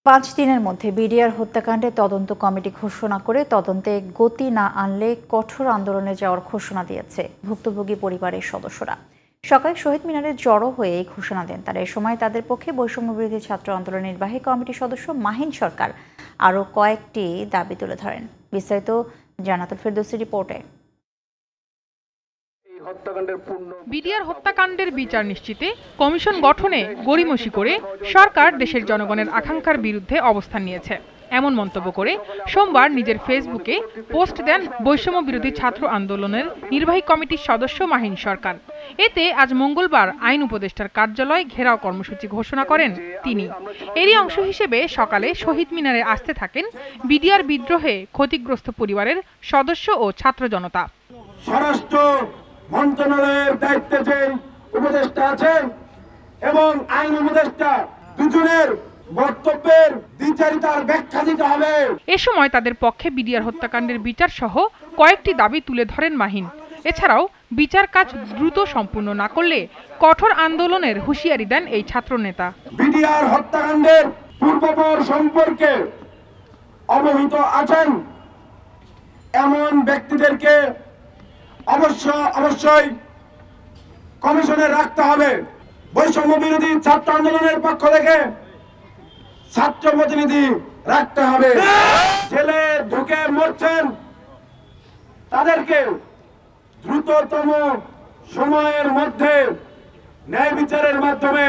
5 দিনের মধ্যে বিডিআর হত্যাকাণ্ডে তদন্ত কমিটি ঘোষণা করে তদন্তে গতি না আনলে কঠোর আন্দোলনে যাওয়ার ঘোষণা দিয়েছে ভুক্তভোগী পরিবারের সদস্যরা। সকালে শহীদ মিনারে জড়ো হয়ে এই ঘোষণা দেন তারা। এ সময় তাদের পক্ষে বৈষম্যবিরোধী ছাত্র আন্দোলন নির্বাহী কমিটির সদস্য মাহিন সরকার আরও কয়েকটি দাবি তুলে ধরেন। বিস্তারিত জানাতুল ফেরদৌসী রিপোর্টে। বিডিআর হত্যাকাণ্ডের বিচার নিশ্চিতে কমিশন গঠনে গড়িমসি করে সরকার দেশের জনগণের আকাঙ্ক্ষার বিরুদ্ধে অবস্থান নিয়েছে এমন মন্তব্য করে সোমবার নিজের ফেসবুকে পোস্ট দেন বৈষম্য বিরোধী ছাত্র আন্দোলনের নির্বাহী কমিটির সদস্য মাহিন সরকার। এতে আজ মঙ্গলবার আইন উপদেষ্টার কার্যালয় ঘেরাও কর্মসূচি ঘোষণা করেন তিনি। এরই অংশ হিসেবে সকালে শহীদ মিনারে আসতে থাকেন বিডিআর বিদ্রোহে ক্ষতিগ্রস্ত পরিবারের সদস্য ও ছাত্র জনতা। স্বরাষ্ট্র মন্ত্রণালয়ের দায়িত্বে যে উপদেষ্টা আছেন এবং আইন উপদেষ্টা দুজনের বক্তব্যের দ্বিচারিতার ব্যাখ্যা দিতে হবে। এ সময় তাদের পক্ষে বিডিআর হত্যাকাণ্ডের বিচার সহ কয়েকটি দাবি তুলে ধরেন মাহিন। এছাড়াও বিচার কাজ দ্রুত সম্পূর্ণ না করলে কঠোর আন্দোলনের হুঁশিয়ারি দেন এই ছাত্র নেতা। বিডিআর হত্যাকাণ্ডের পূর্বাপর সম্পর্কে অবহিত আছেন এমন ব্যক্তিদেরকে অবশ্যই কমিশনে রাখতে হবে। বৈষম্য বিরোধী ছাত্র আন্দোলনের পক্ষ থেকে ছাত্র প্রতিনিধি রাখতে হবে। জেলে ঢুকে মরছেন তাদেরকে দ্রুততম সময়ের মধ্যে ন্যায় বিচারের মাধ্যমে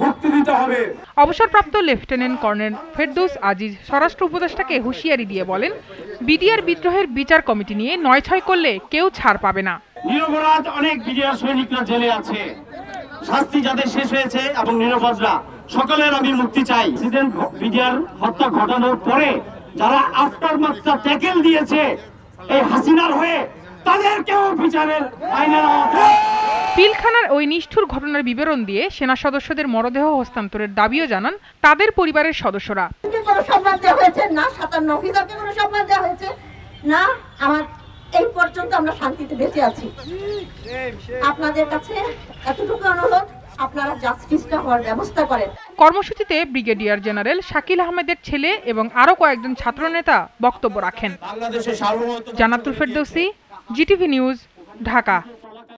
মুক্তি দিতে হবে। অবসরপ্রাপ্ত লেফটেন্যান্ট কর্নেল ফেরদৌস আজিজ স্বরাষ্ট্র উপদেষ্টাকে হুঁশিয়ারি দিয়ে বলেন, বিডিআর বিদ্রোহের বিচার কমিটি নিয়ে ৯-৬ করলে কেউ ছাড় পাবে না। নিরপরাধ অনেক বিডিআর সৈনিকরা জেলে আছে, শাস্তি যাদের শেষ হয়েছে এবং নিরপরাধরা সকলের আমি মুক্তি চাই। বিডিআর হত্যা ঘটানোর পরে যারা আফটার মাত্রা ট্যাকেল দিয়েছে এই হাসিনার হয়ে তাদেরকেও বিচারের আইনের আওতায়। পিলখানার ওই নিষ্ঠুর ঘটনার বিবরণ দিয়ে সেনা সদস্যদের মরদেহ হস্তান্তরের দাবিও জানান তাদের পরিবারের সদস্যরা। কোনো সম্মান দেওয়া হয়েছে না, 57 অফিসারকে কোনো সম্মান দেওয়া হয়েছে না। আমার এই পর্যন্ত আমরা শান্তিতে বেঁচে আছি। আপনাদের কাছে এতটুকু অনুরোধ, আপনারা জাস্টিসটা হওয়ার ব্যবস্থা করেন। কর্মসূচিতে ব্রিগেডিয়ার জেনারেল শাকিল আহমেদের ছেলে এবং আরও কয়েকজন ছাত্রনেতা বক্তব্য রাখেন। Jannatul Ferdousi, GTV news, Dhaka.